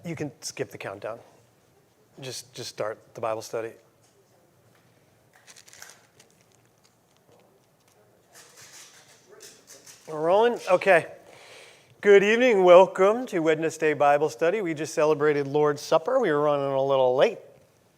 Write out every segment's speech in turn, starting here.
You can skip the countdown. Just start the Bible study. We're rolling? Okay. Good evening. Welcome to Wednesday Bible Study. We just celebrated Lord's Supper. We were running a little late.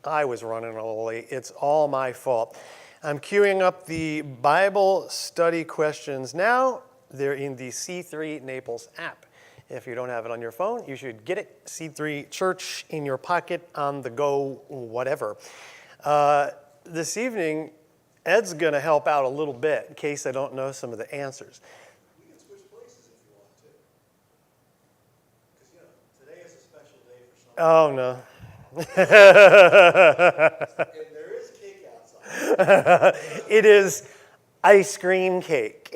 I was running a little late. It's all my fault. I'm queuing up the Bible study questions now. They're in the C3 Naples app. If you don't have it on your phone, you should get it. C3 Church in your pocket, on the go, whatever. This evening, Ed's going to help out a little bit in case I don't know some of the answers. We can switch places if you want to. Because, today is a special day for some. Oh, no. And there is cake outside. It is ice cream cake.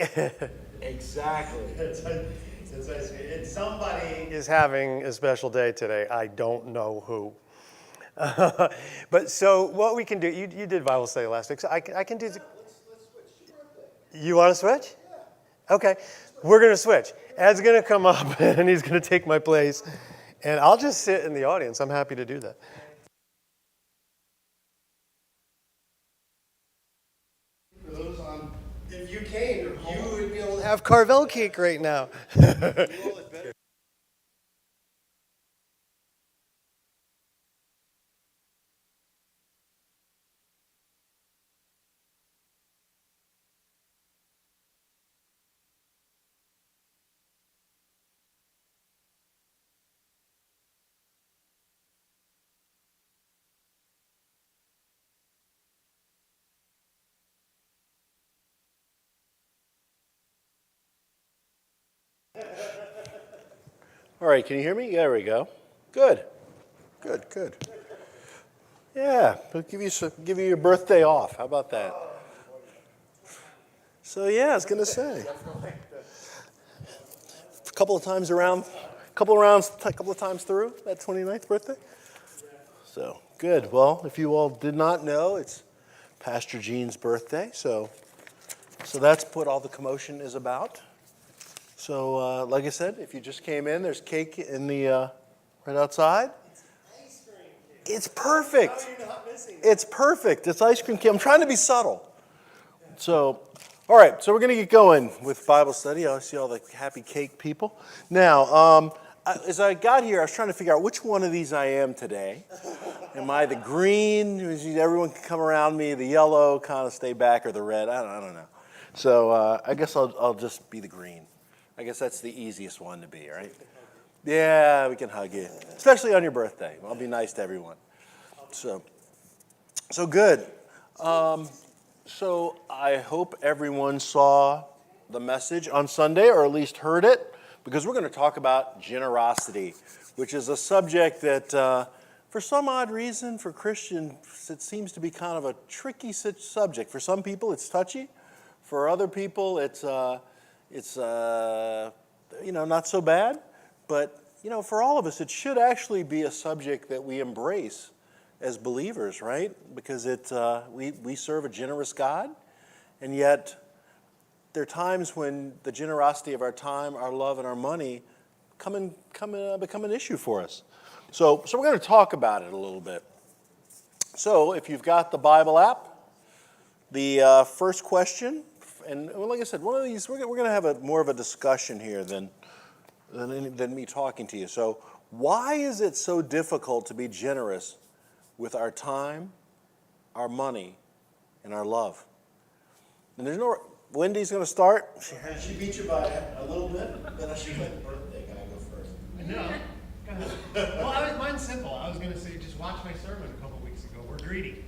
Exactly. And somebody is having a special day today. I don't know who. But so what we can do, you did Bible study last week, so I can do. Let's switch. It's your birthday. You want to switch? Yeah. Okay, we're going to switch. Ed's going to come up and he's going to take my place. And I'll just sit in the audience. I'm happy to do that. For those if you came, you would be able to have Carvel cake right now. All right, can you hear me? There we go. Good. Yeah, we'll give you your birthday off. How about that? So yeah, I was gonna say, a couple of times through that 29th birthday. So good. Well, if you all did not know, it's Pastor Gene's birthday. So that's what all the commotion is about. So, like I said, if you just came in, there's cake in the right outside. It's ice cream cake. It's perfect. How are you not missing it? It's perfect. It's ice cream cake. I'm trying to be subtle. So, all right. So we're going to get going with Bible study. I see all the happy cake people. Now, as I got here, I was trying to figure out which one of these I am today. Am I the green? Everyone can come around me. The yellow, kind of stay back, or the red? I don't know. So I guess I'll just be the green. I guess that's the easiest one to be, right? Yeah, we can hug you, especially on your birthday. I'll be nice to everyone. So good. So I hope everyone saw the message on Sunday, or at least heard it, because we're going to talk about generosity, which is a subject that, for some odd reason, for Christians, it seems to be kind of a tricky subject. For some people, it's touchy. For other people, it's not so bad, but, for all of us, it should actually be a subject that we embrace as believers, right? Because we serve a generous God, and yet there are times when the generosity of our time, our love, and our money become an issue for us. So we're going to talk about it a little bit. So if you've got the Bible app, the first question. And like I said, one of these, we're going to have more of a discussion here than me talking to you. So why is it so difficult to be generous with our time, our money, and our love? And Wendy's going to start. She beat you by a little bit, but she went birthday. Can I go first? No. Well, mine's simple. I was going to say, just watch my sermon a couple weeks ago. We're greedy.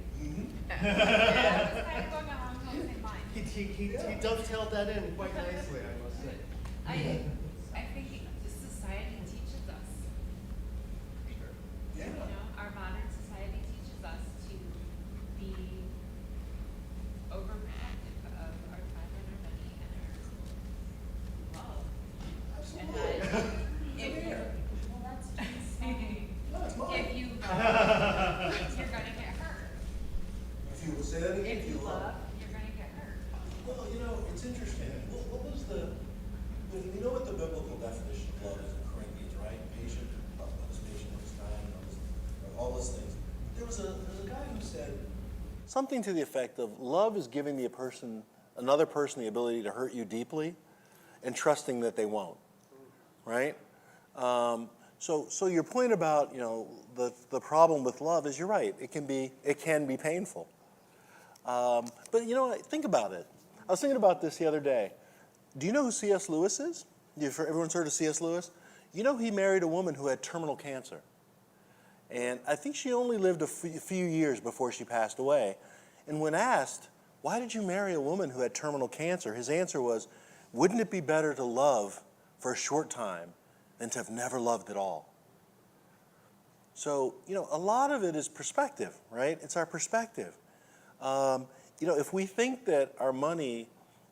Yeah, that's kind of going along the same line. He dovetailed that in quite nicely, I must say. I think the society teaches us. Sure. Yeah. Our modern society teaches us to be overprotective of our time and our money and our love. Absolutely. And that if you, if you love, you're going to get hurt. If you will say that again, If you love, you're going to get hurt. Well, it's interesting. What was you know what the biblical definition of love is in Corinthians, right? Patient, all those things. There's a guy who said something to the effect of love is giving another person the ability to hurt you deeply and trusting that they won't, right? So your point about, the problem with love is, you're right. It can be painful. But think about it. I was thinking about this the other day. Do you know who C.S. Lewis is? Everyone's heard of C.S. Lewis? You know he married a woman who had terminal cancer. And I think she only lived a few years before she passed away. And when asked, why did you marry a woman who had terminal cancer? His answer was, wouldn't it be better to love for a short time than to have never loved at all? So, a lot of it is perspective, right? It's our perspective. If we think that our money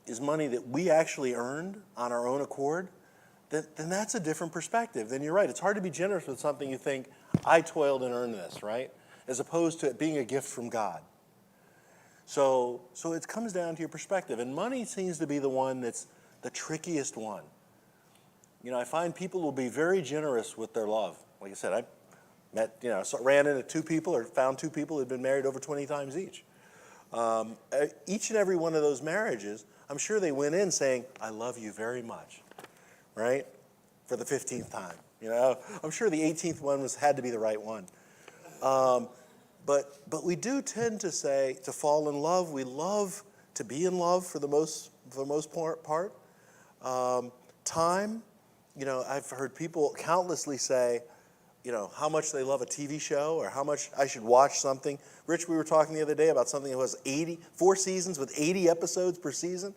is money that we actually earned on our own accord, then that's a different perspective. Then you're right. It's hard to be generous with something you think, I toiled and earned this, right? As opposed to it being a gift from God. So it comes down to your perspective. And money seems to be the one that's the trickiest one. I find people will be very generous with their love. Like I said, I ran into two people or found two people who had been married over 20 times each. Each and every one of those marriages, I'm sure they went in saying, I love you very much, right? For the 15th time. I'm sure the 18th one had to be the right one. But we do tend to fall in love. We love to be in love for the most part. Time, I've heard people countlessly say, how much they love a TV show or how much I should watch something. Rich, we were talking the other day about something that was 4 seasons with 80 episodes per season.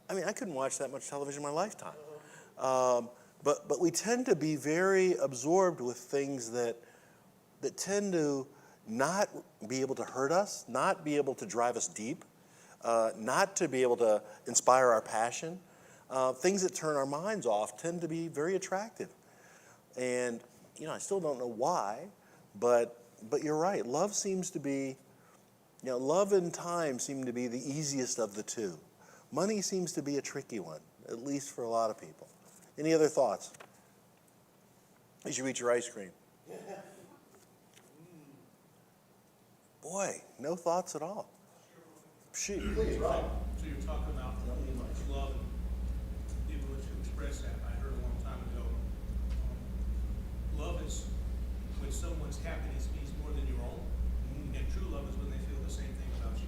I couldn't watch that much television in my lifetime. But we tend to be very absorbed with things that tend to not be able to hurt us, not be able to drive us deep, not to be able to inspire our passion. Things that turn our minds off tend to be very attractive. And I still don't know why, but you're right. Love seems to be, love and time seem to be the easiest of the two. Money seems to be a tricky one, at least for a lot of people. Any other thoughts as you eat your ice cream? Boy, no thoughts at all. Please, Rob. So you're talking about love and the ability to express that. I heard a long time ago. Love is when someone's happiness means more than your own, and true love is when they feel the same thing about you.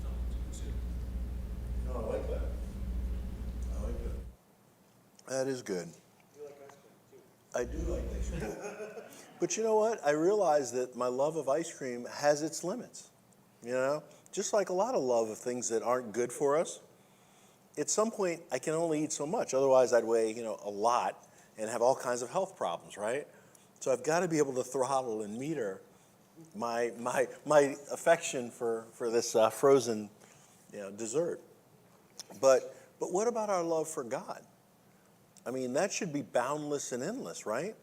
Something to consider. No, I like that. That is good. You like ice cream too. I do like ice cream. But you know what? I realize that my love of ice cream has its limits. Just like a lot of love of things that aren't good for us. At some point, I can only eat so much. Otherwise, I'd weigh, a lot and have all kinds of health problems, right? So I've got to be able to throttle and meter my affection for this frozen, dessert. But what about our love for God? That should be boundless and endless, right?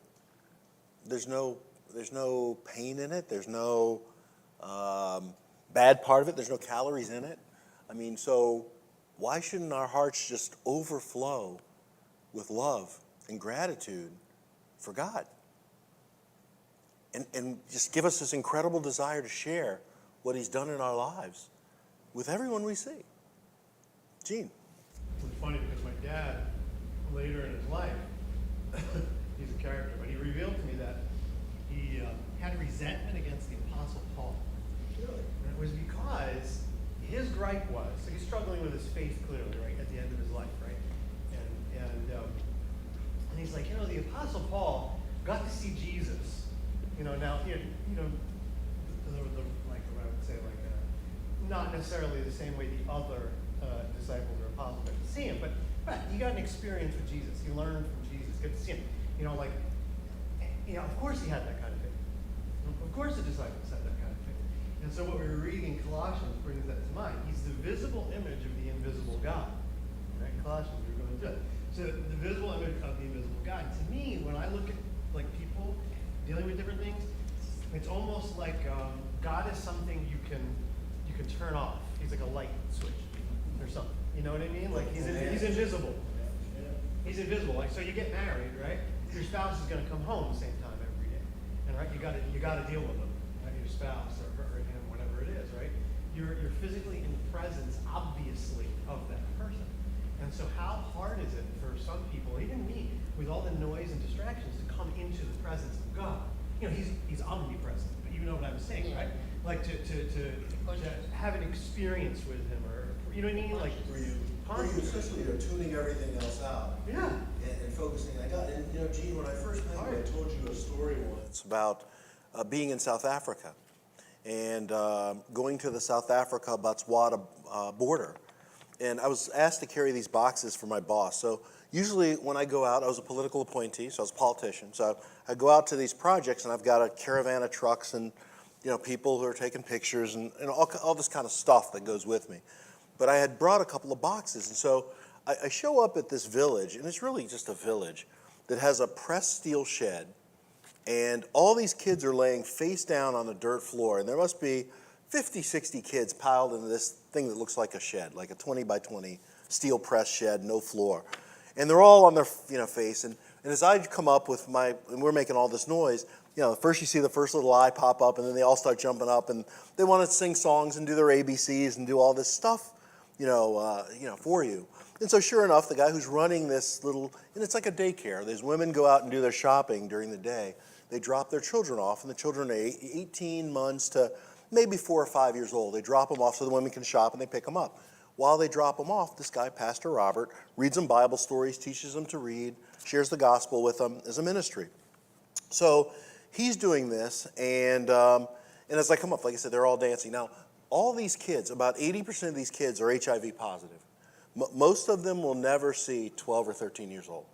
There's no pain in it. There's no bad part of it. There's no calories in it. So why shouldn't our hearts just overflow with love and gratitude for God? And just give us this incredible desire to share what He's done in our lives with everyone we see. Gene. It's funny because my dad, later in his life, he's a character, but he revealed to me that he had resentment against the Apostle Paul. Really? And it was because his gripe was, so he's struggling with his faith clearly, right, at the end of his life, right? And he's like, the Apostle Paul got to see Jesus. Now he had, like what I would say, not necessarily the same way the other disciples or apostles got to see him, but he got an experience with Jesus. He learned from Jesus, got to see him. Of course he had that kind of faith. Of course the disciples had that kind of faith. And so what we were reading in Colossians brings that to mind. He's the visible image of the invisible God. Right? Colossians, we were going through it. So the visible image of the invisible God. To me, when I look at people dealing with different things, it's almost like God is something you can turn off. He's like a light switch or something. You know what I mean? Like he's invisible. He's invisible. So you get married, right? Your spouse is going to come home the same time every day. right? You gotta deal with them, right? Your spouse or him, whatever it is, right? You're physically in the presence, obviously, of that person. And so how hard is it for some people, even me, with all the noise and distractions, to come into the presence of God? You know, he's omnipresent, but you know what I'm saying, right? Like to have an experience with him, or you know what I mean? Like Where you essentially are tuning everything else out. Yeah. And focusing on God. And you know, Gene, when I first met you, I told you a story once. It's about being in South Africa and going to the South Africa-Botswana border. And I was asked to carry these boxes for my boss. So usually when I go out, I was a political appointee, so I was a politician. So I go out to these projects, and I've got a caravan of trucks and people who are taking pictures and all this kind of stuff that goes with me. But I had brought a couple of boxes, and so I show up at this village, and it's really just a village that has a pressed steel shed, and all these kids are laying face down on the dirt floor, and there must be 50, 60 kids piled into this thing that looks like a shed, like a 20 by 20 steel press shed, no floor. And they're all on their face, and as I come up with and we're making all this noise, first you see the first little eye pop up, and then they all start jumping up, and they want to sing songs and do their ABCs and do all this stuff, for you. And so sure enough, the guy who's running this and it's like a daycare. These women go out and do their shopping during the day. They drop their children off, and the children are 18 months to maybe 4 or 5 years old. They drop them off so the women can shop, and they pick them up. While they drop them off, this guy, Pastor Robert, reads them Bible stories, teaches them to read, shares the gospel with them as a ministry. So he's doing this, and as I come up, like I said, they're all dancing. Now, all these kids, about 80% of these kids are HIV positive. Most of them will never see 12 or 13 years old.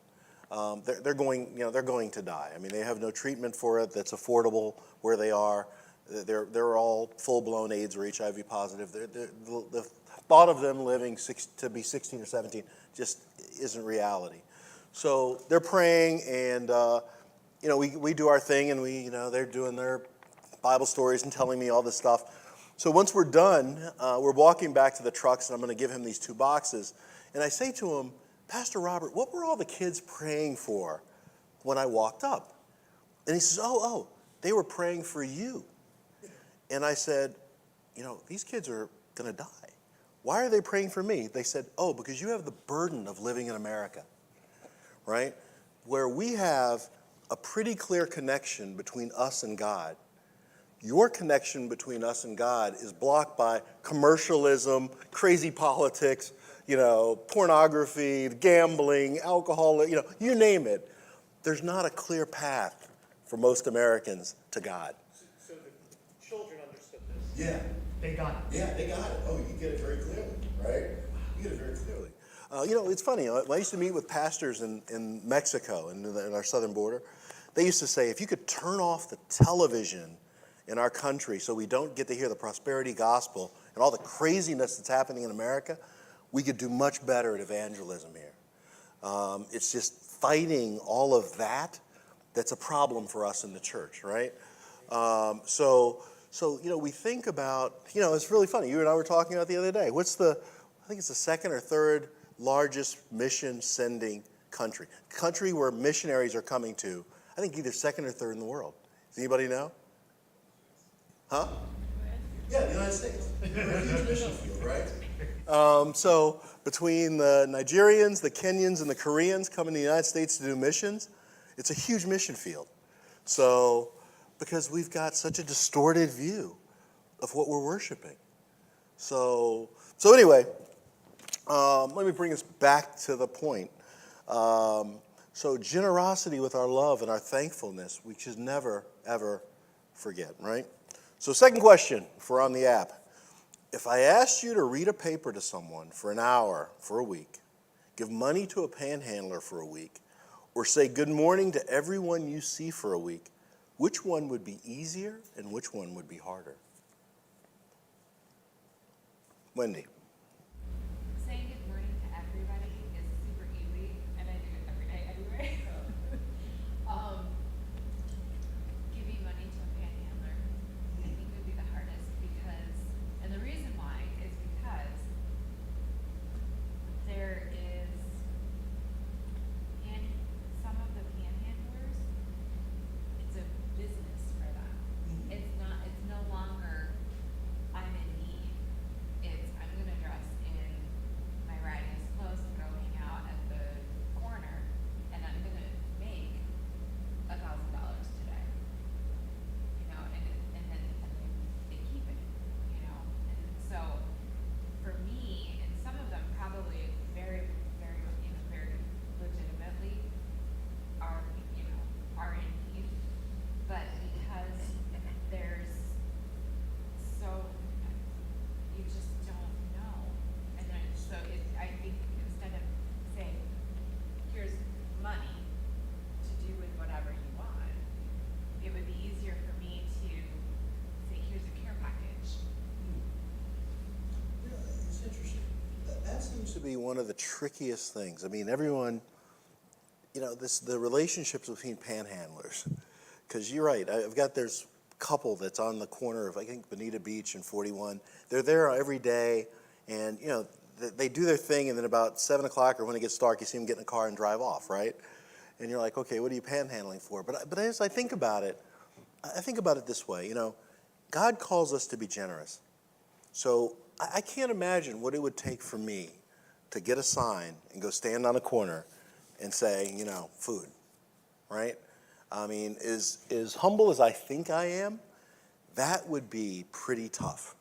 They're going to die. I mean, they have no treatment for it that's affordable where they are. They're all full-blown AIDS or HIV positive. The thought of them living to be 16 or 17 just isn't reality. So they're praying, and we do our thing, and they're doing their Bible stories and telling me all this stuff. So once we're done, we're walking back to the trucks, and I'm going to give him these 2 boxes. And I say to him, Pastor Robert, what were all the kids praying for when I walked up? And he says, oh, they were praying for you. And I said, these kids are going to die. Why are they praying for me? They said, because you have the burden of living in America, right? Where we have a pretty clear connection between us and God. Your connection between us and God is blocked by commercialism, crazy politics, pornography, gambling, alcohol, you name it. There's not a clear path for most Americans to God. So the children understood this. Yeah. They got it. Yeah, they got it. Oh, you get it very clearly, right? You get it very clearly. It's funny. I used to meet with pastors in Mexico, in our southern border. They used to say, if you could turn off the television in our country so we don't get to hear the prosperity gospel and all the craziness that's happening in America, we could do much better at evangelism here. It's just fighting all of that's a problem for us in the church, right? So we think about, it's really funny. You and I were talking about the other day. I think it's the second or third largest mission sending country where missionaries are coming to. I think either second or third in the world. Does anybody know? Huh? Yeah, the United States. We're a huge mission field, right? So between the Nigerians, the Kenyans, and the Koreans coming to the United States to do missions, it's a huge mission field. So, because we've got such a distorted view of what we're worshiping. So anyway, let me bring us back to the point. So generosity with our love and our thankfulness, we should never, ever forget, right? So second question, if we're on the app. If I asked you to read a paper to someone for an hour for a week, give money to a panhandler for a week, or say good morning to everyone you see for a week, which one would be easier and which one would be harder? Wendy. Saying good morning to everybody is super easy, and I do it every day anyway. Giving money to a panhandler, I think would be the hardest and the reason why is because there is, and some of the panhandlers, it's a business be one of the trickiest things. I mean, everyone, the relationships between panhandlers. Because you're right, there's a couple that's on the corner of, I think, Bonita Beach and 41. They're there every day, and, they do their thing, and then about 7 o'clock or when it gets dark, you see them get in a car and drive off, right? And you're like, okay, what are you panhandling for? But as I think about it this way, God calls us to be generous. So I can't imagine what it would take for me to get a sign and go stand on a corner and say, food, right? I mean, as humble as I think I am, that would be pretty tough,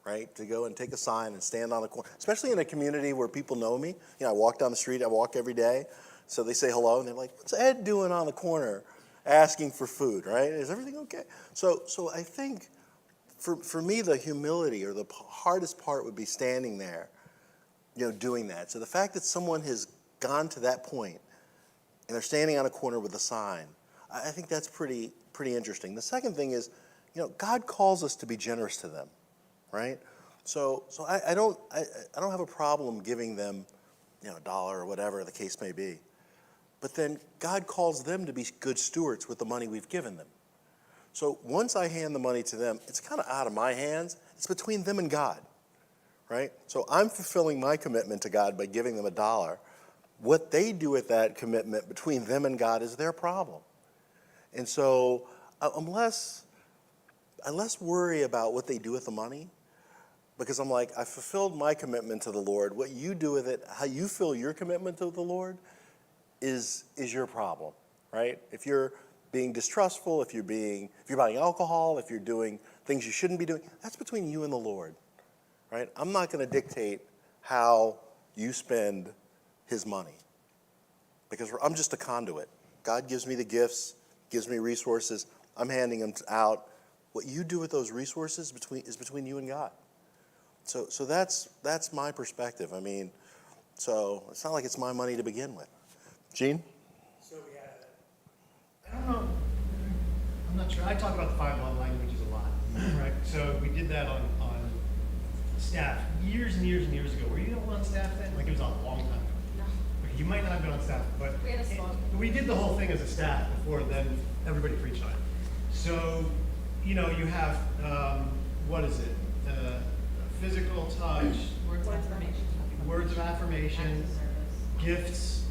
right? To go and take a sign and stand on a corner, especially in a community where people know me. I walk down the street, I walk every day. So they say hello, and they're like, what's Ed doing on the corner asking for food, right? Is everything okay? So I think for me, the humility or the hardest part would be standing there, doing that. So the fact that someone has gone to that point and they're standing on a corner with a sign, I think that's pretty interesting. The second thing is, God calls us to be generous to them, right? So I don't have a problem giving them, $1 or whatever the case may be. But then God calls them to be good stewards with the money we've given them. So once I hand the money to them, it's kind of out of my hands. It's between them and God, right? So I'm fulfilling my commitment to God by giving them $1. What they do with that commitment between them and God is their problem. And so I'm less worry about what they do with the money, because I'm like, I fulfilled my commitment to the Lord. What you do with it, how you fill your commitment to the Lord is your problem, right? If you're being distrustful, if you're buying alcohol, if you're doing things you shouldn't be doing, that's between you and the Lord, right? I'm not going to dictate how you spend his money, because I'm just a conduit. God gives me the gifts, gives me resources. I'm handing them out. What you do with those resources is between you and God. So that's my perspective. I mean, so it's not like it's my money to begin with. Gene? So I don't know, I'm not sure. I talk about the 5 love languages a lot, right? So we did that on staff years and years and years ago. Were you on staff then? Like, it was a long time ago. No. Okay, you might not have been on staff, but We had a small. we did the whole thing as a staff before then everybody preached on it. So, you have, what is it? Physical touch, words of affirmation, gifts,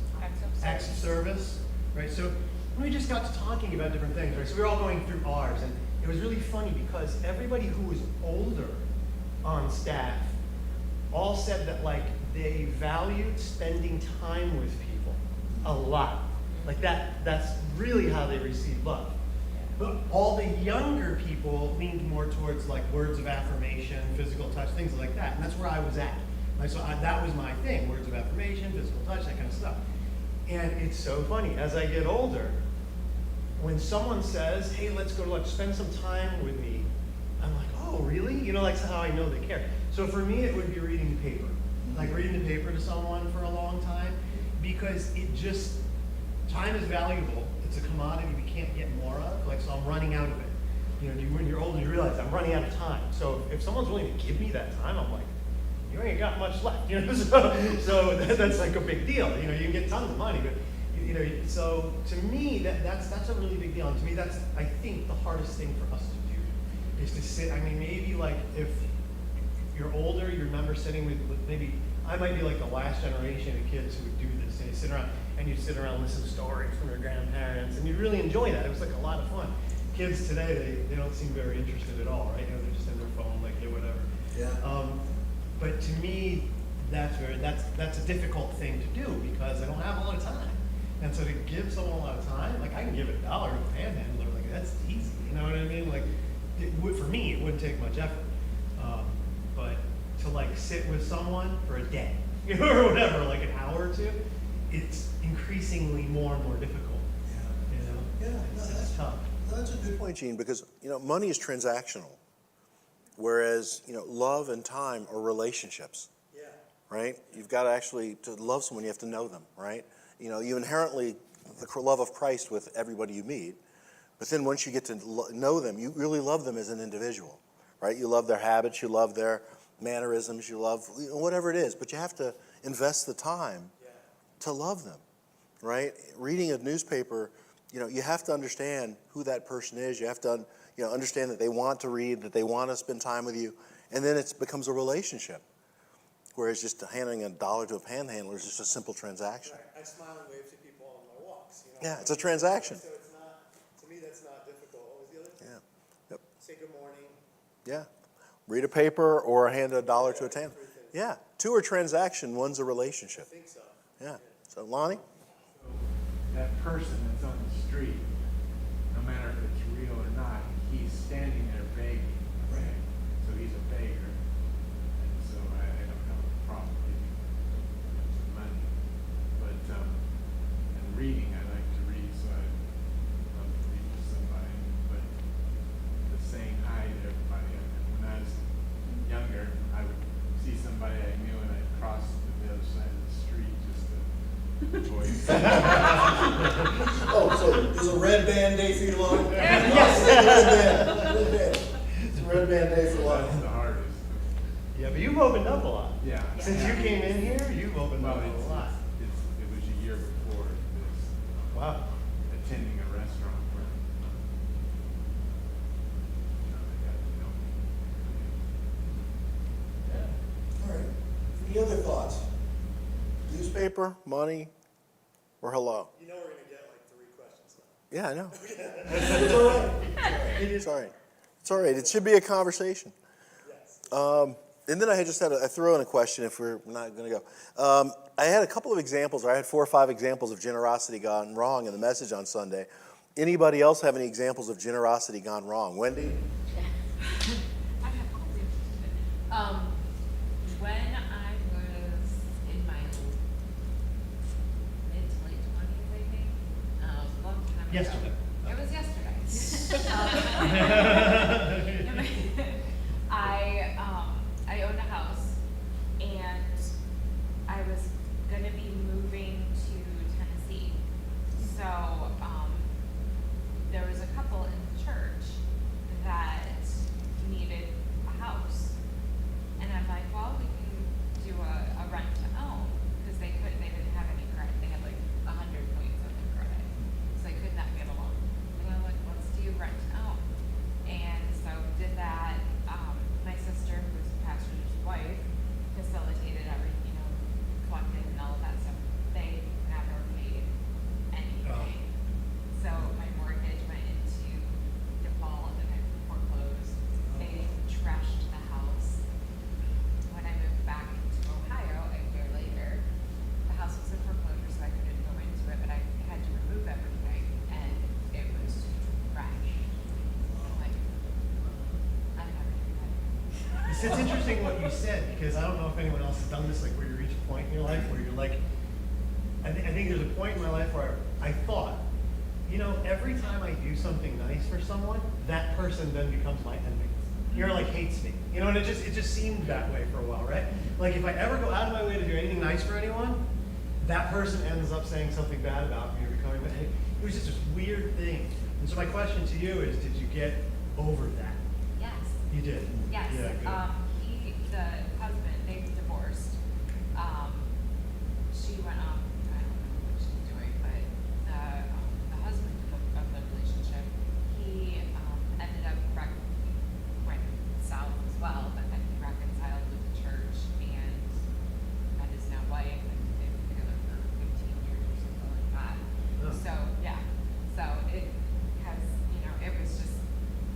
acts of service, right? So we just got to talking about different things, right? So we were all going through ours, and it was really funny because everybody who was older on staff all said that, like, they valued spending time with people a lot. Like, that's really how they received love. But all the younger people leaned more towards, like, words of affirmation, physical touch, things like that. And that's where I was at. Like, so that was my thing, words of affirmation, physical touch, that kind of stuff. And it's so funny, as I get older, when someone says, hey, let's go to lunch, spend some time with me, I'm like, oh, really? That's how I know they care. So for me, it would be reading the paper. Like, reading the paper to someone for a long time, because time is valuable. It's a commodity we can't get more of. Like, so I'm running out of it. When you're older, you realize I'm running out of time. So if someone's willing to give me that time, I'm like, you ain't got much left. So that's like a big deal. You can get tons of money, but so to me that's a really big deal. And to me, that's, I think, the hardest thing for us to do is to sit. I mean, maybe like if you're older, you remember sitting with maybe I might be like the last generation of kids who would do this. And you sit around and listen to stories from your grandparents, and you really enjoy that. It was like a lot of fun. Kids today, they don't seem very interested at all, right? They're just in their phone, like, yeah, whatever. Yeah. But to me, that's a difficult thing to do because I don't have a lot of time. And so to give someone a lot of time, like, I can give $1 to a panhandler, like, that's easy. You know what I mean? Like, for me, it wouldn't take much effort. But to, like, sit with someone for a day, or whatever, like an hour or two, it's increasingly more and more difficult. Yeah, no, It's tough. That's a good point, Gene, because money is transactional, whereas love and time are relationships. Yeah. Right? You've got to love someone, you have to know them, right? You inherently the love of Christ with everybody you meet, but then once you get to know them, you really love them as an individual, right? You love their habits, you love their mannerisms, you love whatever it is, but you have to invest the time to love them, right? Reading a newspaper, you have to understand who that person is. You have to understand that they want to read, that they want to spend time with you, and then it becomes a relationship. Whereas just handing $1 to a panhandler is just a simple transaction. Right. I smile and wave to people on my walks. Yeah, it's a transaction. So it's not, to me, that's not difficult. What was the other thing? Yeah. Yep. Say good morning. Yeah. Read a paper or hand $1 to a tan. Yeah. Two are transaction, one's a relationship. I think so. Yeah. So Lonnie? That person that's on the street, no matter if it's real or not, he's standing there begging. Right. So he's a beggar. And so I don't have a problem giving him some money. But and reading, I like to read, so I love to read to somebody. But the saying hi to everybody. When I was younger, I would see somebody I knew and I'd cross to the other side of the street just to avoid. Oh, so is a red band day for you, Lonnie? Yes. Red band. It's a red band day for That's Lonnie. the hardest. Yeah, but you've opened up a lot. Yeah. Since you came in here, you've opened Well, up a lot. it was a year before this. Wow. Attending a restaurant where they got to know me. All right. Any other thoughts? Newspaper, money, or hello? You know we're going to get like 3 questions now. Yeah, I know. It's all right. It's all right. It's all right. It should be a conversation. Yes. And then I throw in a question if we're not going to go. I had a couple of examples, or I had 4 or 5 examples of generosity gone wrong in the message on Sunday. Anybody else have any examples of generosity gone wrong? Wendy? I have all the when I was in my mid to late 20s, I think, a long time ago. Yesterday. It was yesterday. I owned a house, and I was gonna be moving to Tennessee. So, there was a couple in the church that needed a house. And I'm like, well, we can do a rent to own, because they didn't have any credit. They had like 100 points of their credit. So they could not get a loan. And I'm like, let's do rent to own. And so did that. My sister, who's the pastor's wife, facilitated everything, collected and all of that stuff. They never paid anything. So my mortgage went into default and I foreclosed. They trashed the house. When I moved back to Ohio a year later, the house was in foreclosure, so I couldn't go into it, but I had to remove everything, and it was trash. I'm like, I'm never doing that. It's interesting what you said, because I don't know if anyone else has done this, like where you reach a point in your life where you're like, I think there's a point in my life where I thought, every time I do something nice for someone, that person then becomes my enemy. Like hates me. And it just seemed that way for a while, right? Like if I ever go out of my way to do anything nice for anyone, that person ends up saying something bad about me or becoming bad. It was just this weird thing. And so my question to you is, did you get over that? Yes. You did? Yes. Yeah, good. The husband, they divorced. She went off, I don't know what she's doing, but the husband of the relationship, he ended up went south as well, but then he reconciled with the church and met his now wife, and they've been together for 15 years or something like that. Oh. So, yeah. So it has, it was just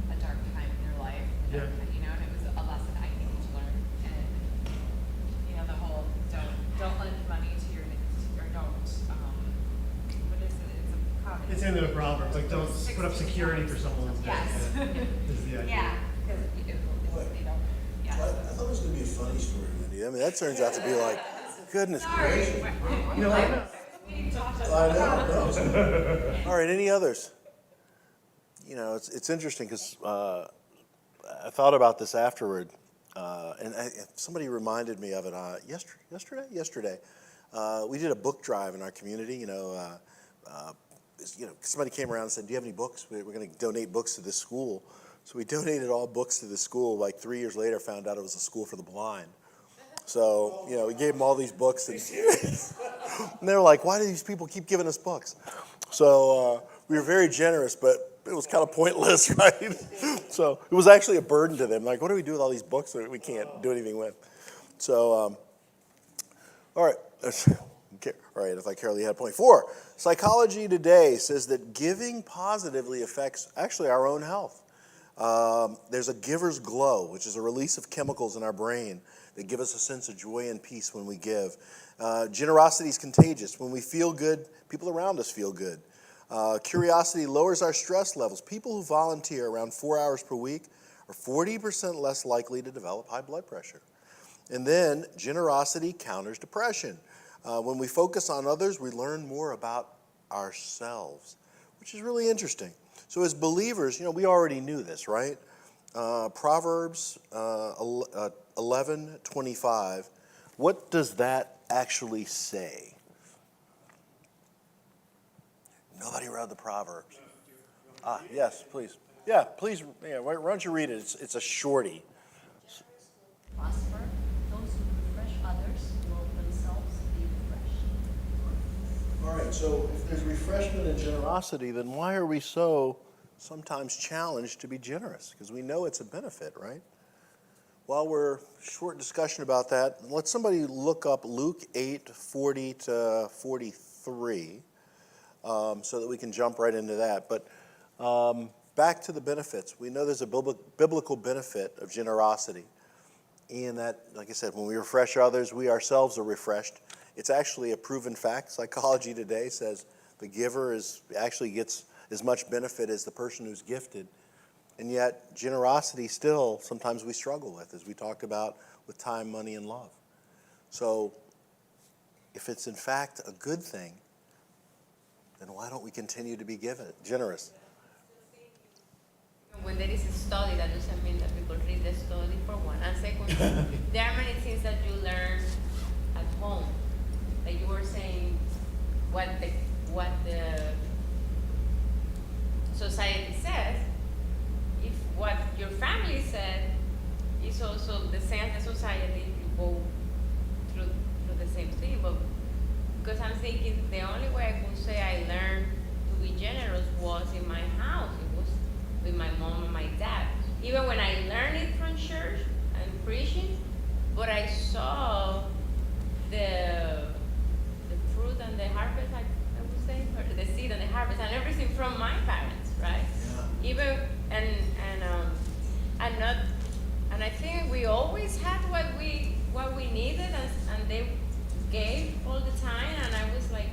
a dark time in their life. Yeah. And it was a lesson I needed to learn. And, the whole don't lend money to your or don't, what is it? It's a proverb. It's in the Proverbs, like don't put up security for someone's debt. Yes. Is the idea. Yeah, because they don't, yeah. I thought it was going to be a funny story. I mean, that turns out to be like, goodness gracious. Sorry. We talked I about know, no. All right, any others? It's interesting because I thought about this afterward, and somebody reminded me of it yesterday. We did a book drive in our community. Somebody came around and said, "Do you have any books? We're going to donate books to this school So we donated all books to the school. Like 3 years later, found out it was a school for the blind. So, we gave them all these books. And they were like, why do these people keep giving us books? So we were very generous, but it was kind of pointless, right? So it was actually a burden to them. Like, what do we do with all these books that we can't do anything with? So, all right. Okay. All right, if I Carol, you had point 4. Psychology Today says that giving positively affects actually our own health. There's a giver's glow, which is a release of chemicals in our brain that give us a sense of joy and peace when we give. Generosity is contagious. When we feel good, people around us feel good. Curiosity lowers our stress levels. People who volunteer around 4 hours per week are 40% less likely to develop high blood pressure. And then generosity counters depression. When we focus on others, we learn more about ourselves, which is really interesting. So as believers, we already knew this, right? Proverbs 11:25. What does that actually say? Nobody read the Proverbs. Yes, please. Yeah, please. Yeah, why don't you read it? It's a shorty. Prosper. Those who refresh others will themselves be refreshed. All right, so if there's refreshment and generosity, then why are we so sometimes challenged to be generous? Because we know it's a benefit, right? While we're short discussion about that, let somebody look up Luke 8:40-43, so that we can jump right into that. But back to the benefits. We know there's a biblical benefit of generosity. And that, like I said, when we refresh others, we ourselves are refreshed. It's actually a proven fact. Psychology Today says the giver actually gets as much benefit as the person who's gifted. And yet, generosity still, sometimes we struggle with, as we talked about with time, money, and love. So, if it's in fact a good thing, then why don't we continue to be generous? When there is a study, that doesn't mean that people read the study for one. And second, there are many things that you learn at home. Like you were saying, what the society says, if what your family said is also the same as the society, you go through the same thing. But because I'm thinking the only way I could say I learned to be generous was in my house. It was with my mom and my dad. Even when I learned it from church and preaching, but I saw the fruit and the harvest, I would say, or the seed and the harvest and everything from my parents, right? Yeah. Even and I think we always had what we needed, and they gave all the time, and I was like,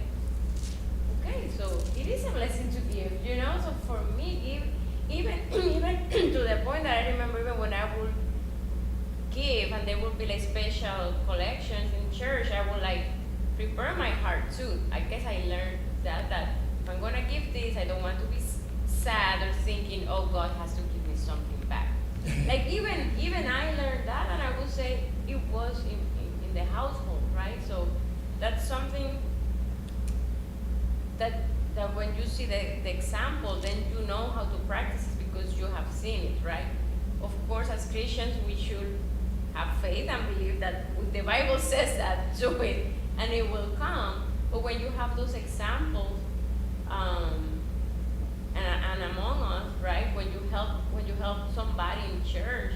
okay, so it is a blessing to give, So for me, even to the point that I remember even when I would give and there would be like special collections in church, I would like prepare my heart too. I guess I learned that if I'm gonna give this, I don't want to be sad or thinking, oh, God has to give me something back. Like even I learned that, and I would say it was in the household, right? So that's something that when you see the example, then you know how to practice it because you have seen it, right? Of course, as Christians, we should have faith and believe that the Bible says that, do it, and it will come. But when you have those examples, and among us, right, when you help somebody in church,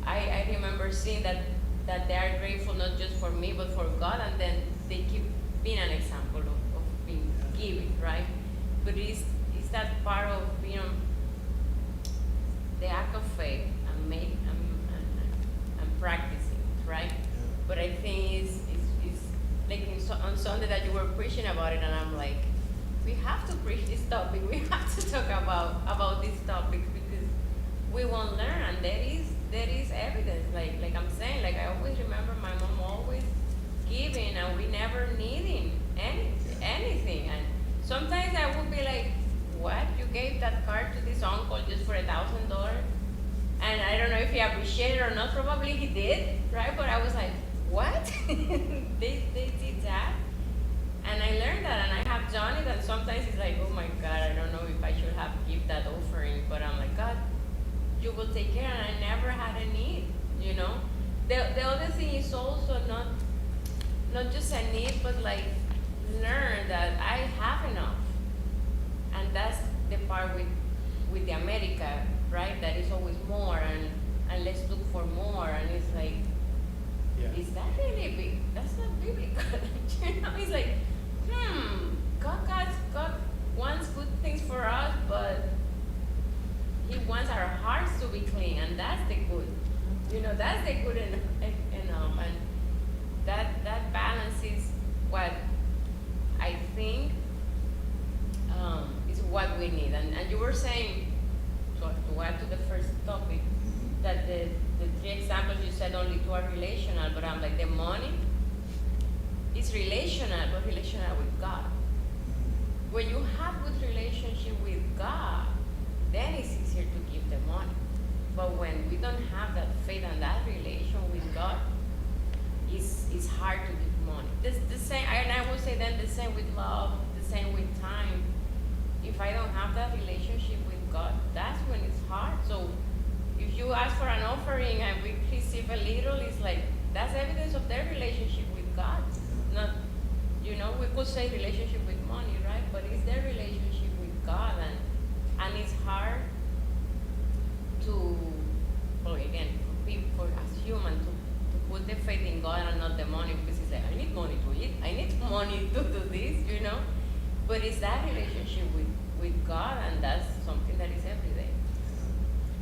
I remember seeing that they are grateful not just for me, but for God, and then they keep being an example of being giving, right? But it's that part of the act of faith and practicing, right? But I think it's like on Sunday that you were preaching about it, and I'm like, we have to preach this topic. We have to talk about this topic because we won't learn, and there is evidence. Like I'm saying, like I always remember my mom always giving, and we never needing anything. And sometimes I would be like, what? You gave that card to this uncle just for $1,000? And I don't know if he appreciated it or not. Probably he did, right? But I was like, what? they did that? And I learned that, and I have done it, and sometimes it's like, oh my God, I don't know if I should have given that offering, but I'm like, God, you will take care, and I never had a need, you know. The other thing is also not just a need, but like learn that I have enough. And that's the part with the America, right? That is always more, and let's look for more, and it's like, Yeah. is that really big? That's not biblical. You know, it's like, God wants good things for us, but He wants our hearts to be clean, and that's the good. You know, that's the good enough, and that balance is what I think is what we need. And you were saying, so to add to the first topic, that the three examples you said only two are relational, but I'm like, the money is relational, but relational with God. When you have good relationship with God, then it's easier to give the money. But when we don't have that faith and that relation with God, it's hard to give money. The same, and I will say then the same with love, the same with time. If I don't have that relationship with God, that's when it's hard. So if you ask for an offering and we receive a little, it's like, that's evidence of their relationship with God. Not, you know, we could say relationship with money, right? But it's their relationship with God, and it's hard to, well, again, for as human to put the faith in God and not the money, because it's like, I need money to eat, I need money to do this, you know? But it's that relationship with God, and that's something that is every day.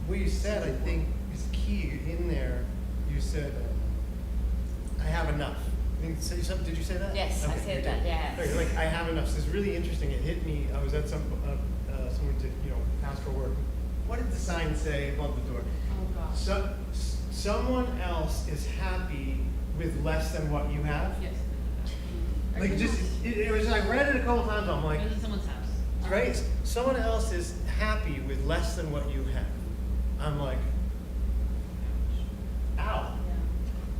What you said, I think, is key in there. You said, I have enough. I think, did you say that? Yes, I Okay, said you that, did. yes. Okay, like, I have enough. So it's really interesting. It hit me. I was at someone did, pastoral work. What did the sign say above the door? Oh, gosh. So, someone else is happy with less than what you have. Yes. Like, it was, I read it a couple times. I'm like, in someone's house. right? Someone else is happy with less than what you have. I'm like, ow,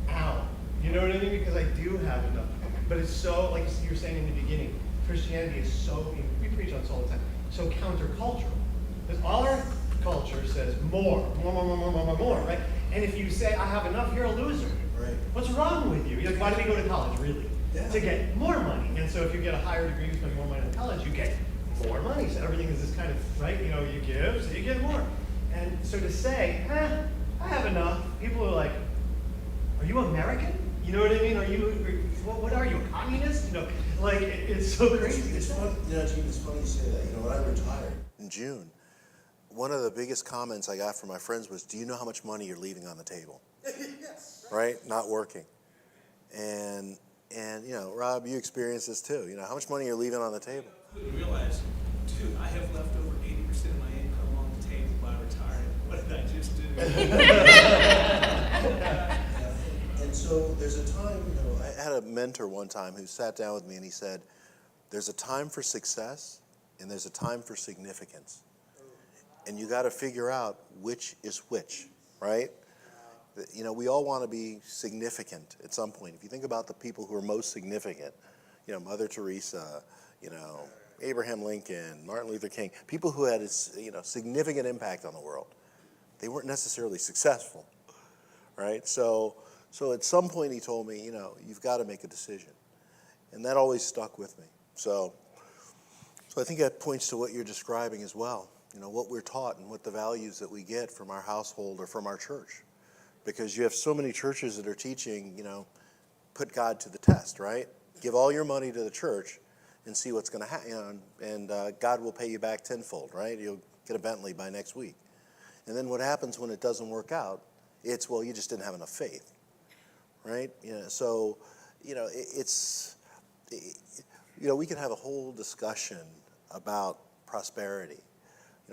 ow. You know what I mean? Because I do have enough. But it's so, like you were saying in the beginning, Christianity is so, we preach on this all the time, so countercultural. Because all our culture says more, right? And if you say, I have enough, you're a loser. Right. What's wrong with you? You're like, why do we go to college, really? Yeah. To get more money. And so if you get a higher degree, you spend more money in college, you get more money. So everything is this kind of, right? You give, so you get more. And so to say, I have enough, people are like, are you American? You know what I mean? What are you, a communist? Like, it's so crazy. It's funny, Gene, it's funny you say that. When I retired in June, one of the biggest comments I got from my friends was, do you know how much money you're leaving on the table? Yes. Right? Not working. And Rob, you experienced this too. How much money you're leaving on the table? I couldn't realize, dude, I have left over 80% of my income on the table by retiring. What did I just do? And so there's a time, I had a mentor one time who sat down with me and he said, there's a time for success and there's a time for significance. And you got to figure out which is which, right? We all want to be significant at some point. If you think about the people who are most significant, Mother Teresa, Abraham Lincoln, Martin Luther King, people who had significant impact on the world, they weren't necessarily successful, right? So at some point he told me, you've got to make a decision. And that always stuck with me. So I think that points to what you're describing as well, what we're taught and what the values that we get from our household or from our church. Because you have so many churches that are teaching, put God to the test, right? Give all your money to the church and see what's going to happen, and God will pay you back tenfold, right? You'll get a Bentley by next week. And then what happens when it doesn't work out? It's, well, you just didn't have enough faith, right? So, we could have a whole discussion about prosperity.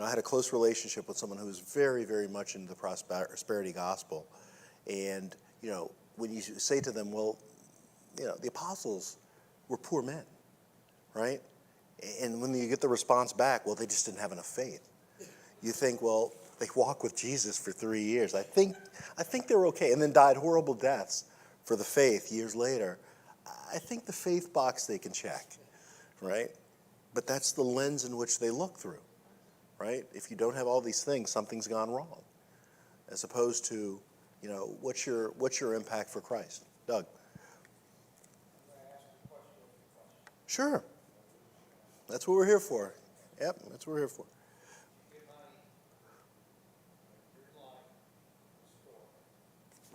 I had a close relationship with someone who was very, very much into the prosperity gospel. And, when you say to them, well, the apostles were poor men, right? And when you get the response back, well, they just didn't have enough faith. You think, well, they walked with Jesus for 3 years. I think they're okay. And then died horrible deaths for the faith years later. I think the faith box they can check, right? But that's the lens in which they look through. Right? If you don't have all these things, something's gone wrong. as opposed to, what's your impact for Christ? Doug. Sure. That's what we're here for. Yep, that's what we're here for.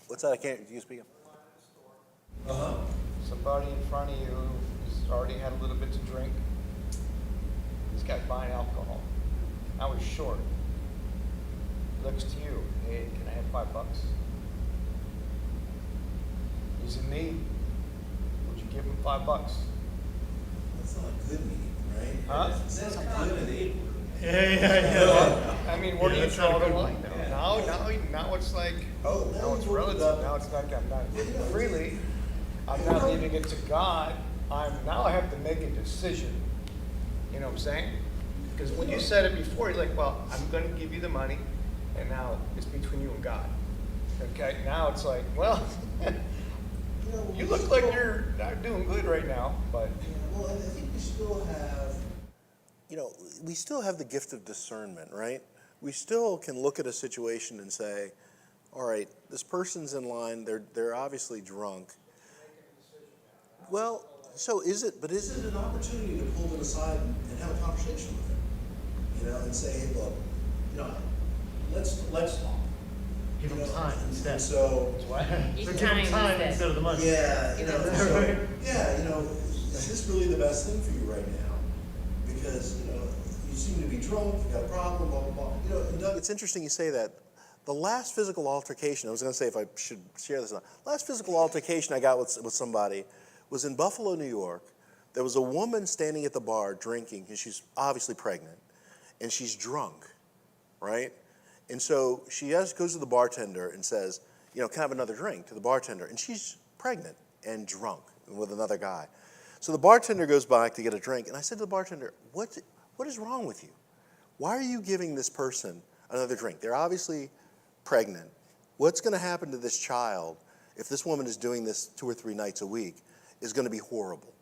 What's that? Can you speak up? Somebody in front of you who's already had a little bit to drink. This guy's buying alcohol. Now he's short. Looks to you. Hey, can I have $5? He's in need. Would you give him $5? That's not a good need, right? Huh? That's not good need. Yeah. I mean, where do you That's not draw a the good line one. now? Now it's like, now it's relative. Now it's not, I'm not freely. I'm not leaving it to God. I have to make a decision. You know what I'm saying? Because when you said it before, you're like, well, I'm going to give you the money, and now it's between you and God. Okay? Now it's like, well, you look like you're not doing good right now, but. Yeah, well, I think we still have, we still have the gift of discernment, right? We still can look at a situation and say, all right, this person's in line, they're obviously drunk. Well, so is it an opportunity to pull them aside and have a conversation with them? And say, hey, look, let's talk. Give them time instead. And so, give them time instead of the money. yeah, is this really the best thing for you right now? Because, you seem to be drunk, you've got a problem, blah, blah, blah. And Doug, it's interesting you say that. The last physical altercation, I was going to say if I should share this or not. Last physical altercation I got with somebody was in Buffalo, New York. There was a woman standing at the bar drinking, and she's obviously pregnant, and she's drunk, right? And so she goes to the bartender and says, can I have another drink to the bartender? And she's pregnant and drunk with another guy. So the bartender goes back to get a drink, and I said to the bartender, what is wrong with you? Why are you giving this person another drink? They're obviously pregnant. What's going to happen to this child if this woman is doing this 2 or 3 nights a week is going to be horrible,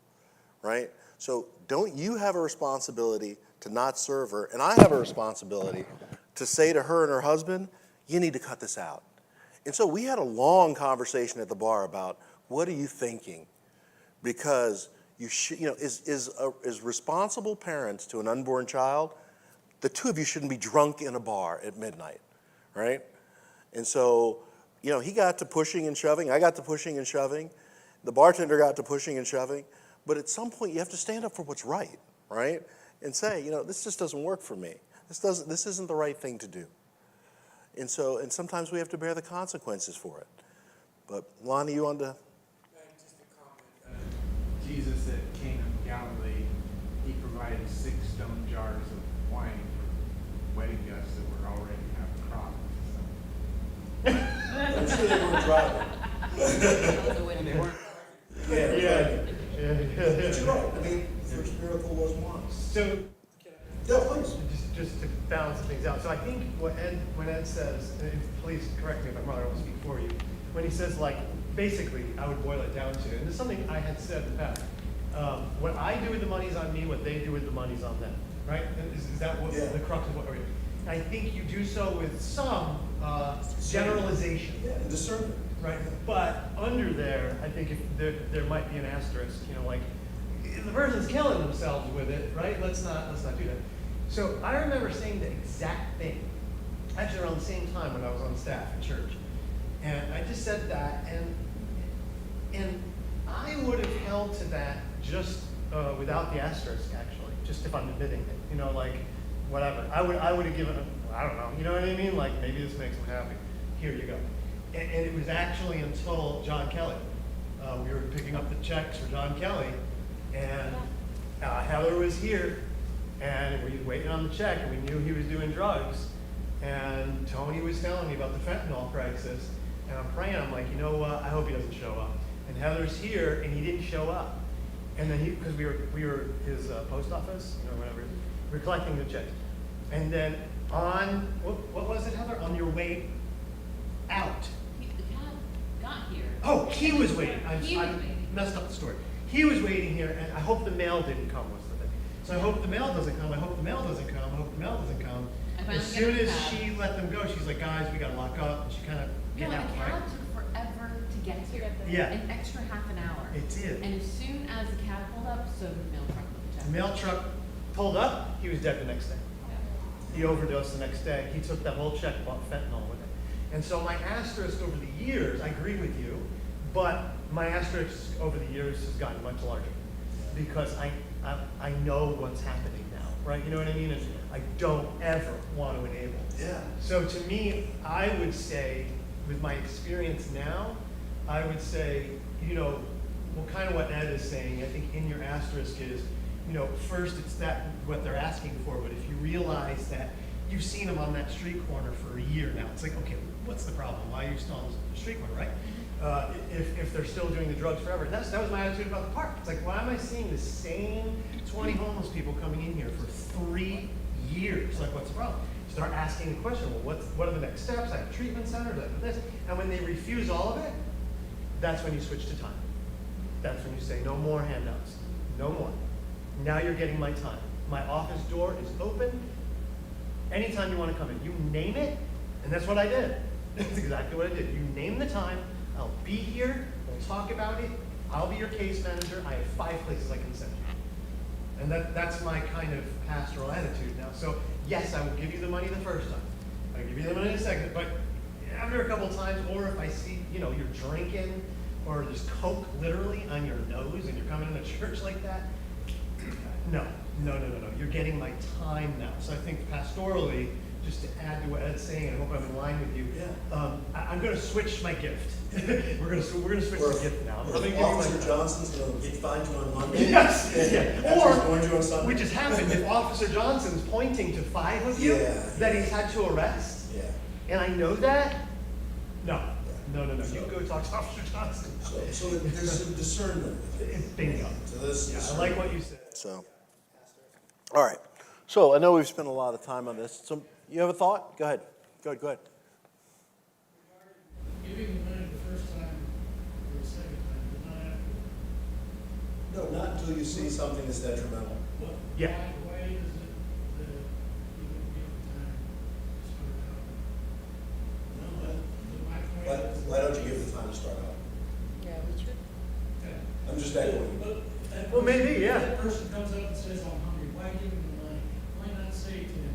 right? So don't you have a responsibility to not serve her, and I have a responsibility to say to her and her husband, you need to cut this out. And so we had a long conversation at the bar about what are you thinking? Because you should, as responsible parents to an unborn child, the two of you shouldn't be drunk in a bar at midnight, right? And so, he got to pushing and shoving. I got to pushing and shoving. The bartender got to pushing and shoving. But at some point, you have to stand up for what's right? And say, this just doesn't work for me. This isn't the right thing to do. And sometimes we have to bear the consequences for it. But Lonnie, you on to? Just a comment. Jesus at Cana of Galilee, he provided 6 stone jars of wine for wedding guests that were already half cropped. I'm sure they weren't driving. And they weren't. Yeah. But you're right. First miracle was one. So, Yeah, please. just to balance things out. So I think when Ed says, and please correct me if I'm wrong, I don't speak for you, when he says basically, I would boil it down to, and this is something I had said in the past, what I do with the money's on me, what they do with the money's on them, right? Is that what the crux of what we're doing? I think you do so with some generalization. Yeah, and discernment. Right, but under there, I think if there might be an asterisk, if the person's killing themselves with it, right? Let's not do that. So I remember saying the exact thing, actually around the same time when I was on staff at church, and I just said that, and I would have held to that just without the asterisk, actually, just if I'm admitting it, whatever. I would have given I don't know, you know what I mean? Maybe this makes them happy. Here you go. And it was actually until John Kelly. We were picking up the checks for John Kelly, and Heather was here, and we were waiting on the check, and we knew he was doing drugs. And Tony was telling me about the fentanyl crisis, and I'm praying. I'm like, I hope he doesn't show up. And Heather's here, and he didn't show up. And then because we were his post office, whatever, we were collecting the checks. And then what was it, Heather? On your way out. The cab got here. Oh, he was waiting. I He was waiting. messed up the story. He was waiting here, and I hope the mail didn't come was the thing. So I hope the mail doesn't come. I hope the mail doesn't come. I hope the mail doesn't come. I finally as get soon a as cab. she let them go, she's like, guys, we gotta lock up, and she kind of No, get and out, the right? cab took forever to get here. Yeah. An extra half an hour. It did. And as soon as the cab pulled up, so did the mail truck with the check. The mail truck pulled up, he was dead the next day. He overdosed the next day. He took that whole check, bought fentanyl with it. And so my asterisk over the years, I agree with you, but my asterisk over the years has gotten much larger because I know what's happening now, right? You know what I mean? And I don't ever want to enable. Yeah. So to me, I would say, with my experience now, I would say, well, kind of what Ed is saying, I think in your asterisk is, first it's that what they're asking for, but if you realize that you've seen them on that street corner for a year now, it's like, okay, what's the problem? Why are you still on the street corner, right? If they're still doing the drugs forever. That was my attitude about the park. It's like, why am I seeing the same 20 homeless people coming in here for 3 years? Like, what's the problem? Start asking the question, well, what are the next steps? I have treatment centers, I have this. And when they refuse all of it, that's when you switch to time. That's when you say, no more handouts, no more. Now you're getting my time. My office door is open. Anytime you want to come in, you name it, and that's what I did. That's exactly what I did. You name the time, I'll be here, we'll talk about it, I'll be your case manager, I have 5 places I can send you. And that's my kind of pastoral attitude now. So yes, I will give you the money the first time. I'll give you the money the second, but after a couple times, or if I see, you're drinking, or there's Coke literally on your nose and you're coming into church like that, no. You're getting my time now. So I think pastorally, just to add to what Ed's saying, and I hope I'm in line with you, I'm going to switch my gift. we're going to switch the gift now. I'm gonna give you Officer Johnson's going to find you on Monday. Yes. Yeah. After he's going to you on Sunday. Which has happened. If Officer Johnson's pointing to 5 of you that he's had to arrest, and I know that, no. You can go talk to Officer Johnson. So there's some discernment. Bingo. So this I like what you said. So, all right. So I know we've spent a lot of time on this. So you have a thought? Go ahead. Go ahead. Giving the money the first time or the second time, but not after. No, not until you see something that's detrimental. What, Yeah. Why is it that you don't give the time to start out? No, but my point is. Why don't you give the time to start out? Yeah, we should. Okay. I'm just echoing. But if that Well, person- maybe, yeah. If that person comes up and says, I'm hungry, why give him the money? Why not say to him,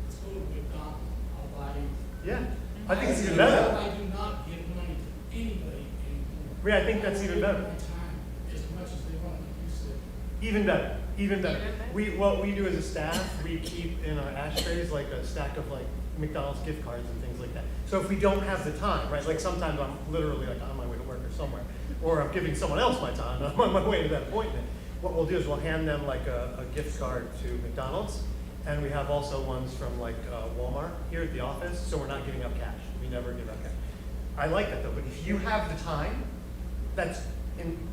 let's go to McDonald's, I'll buy you. Yeah. I think it's even better. I do not give money to anybody anymore. Yeah, I think that's even better. They give my time as much as they want, like you said. Even better. What we do as a staff, we keep in our ashtrays like a stack of like McDonald's gift cards and things like that. So if we don't have the time, right? Like sometimes I'm literally like on my way to work or somewhere, or I'm giving someone else my time. I'm on my way to that appointment. What we'll do is we'll hand them like a gift card to McDonald's, and we have also ones from like Walmart here at the office. So we're not giving up cash. We never give up cash. I like that though. But if you have the time,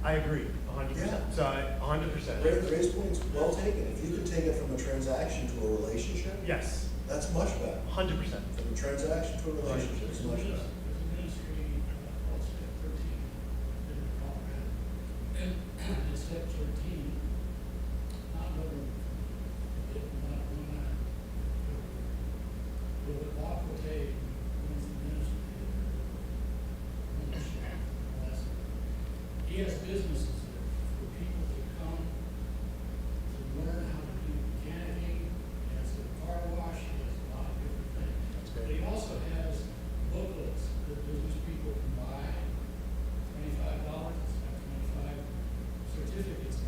I agree 100%. Yeah. So 100%. Ray's point's well taken. If you can take it from a transaction to a relationship, Yes. that's much better. 100%. From a transaction to a relationship, it's much better. There's a ministry called Step 13 in Colorado. And in Step 13, not knowing it, not one eye, but what Bob will take runs the ministry. He has businesses there for people to come to learn how to do mechanicing. He has a car wash. He has a lot of different things. But he also has booklets that business people can buy. $25, it's got 25 certificates.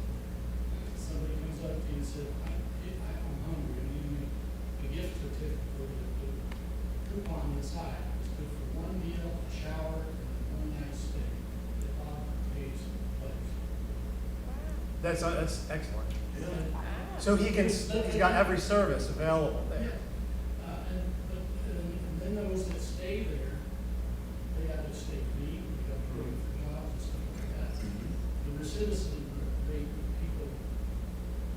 Somebody comes up to you and says, I'm hungry, I need a gift certificate for the coupon inside. It's good for one meal, a shower, and one night stay. That Bob pays place. That's excellent. So he's got every service available there. And then those that stay there, they have to stay clean, they got to pay for jobs and stuff like that. The recidivism rate of people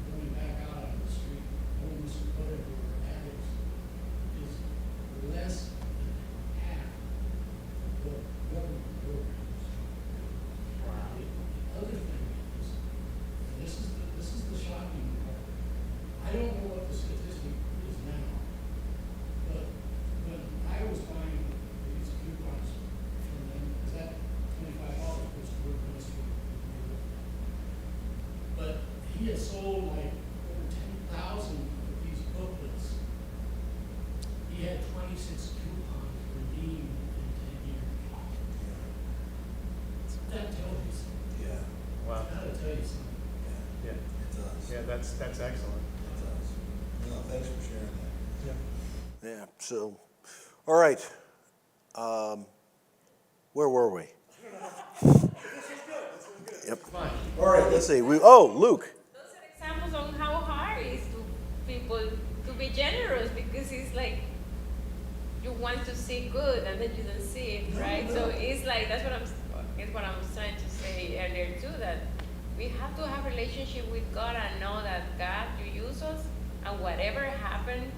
going back out on the street, homeless, whatever, or addicts, is less than half of what government programs. The other thing is, and this is the shocking part, I don't know what the statistic is now, he had sold like over 10,000 of these booklets. He had 26 coupons redeemed in 10 years. That tells you something. Yeah, Wow. That'll tell you something. Yeah. it does. Yeah, that's excellent. It does. No, thanks for sharing that. Yeah. Yeah, so, all right. Where were we? Yep. All right, let's see. Luke. Those are examples on how hard it is to people to be generous, because it's like you want to see good and then you don't see it, right? So it's like that's what I was trying to say earlier too, that we have to have a relationship with God and know that God, you use us, and whatever happened,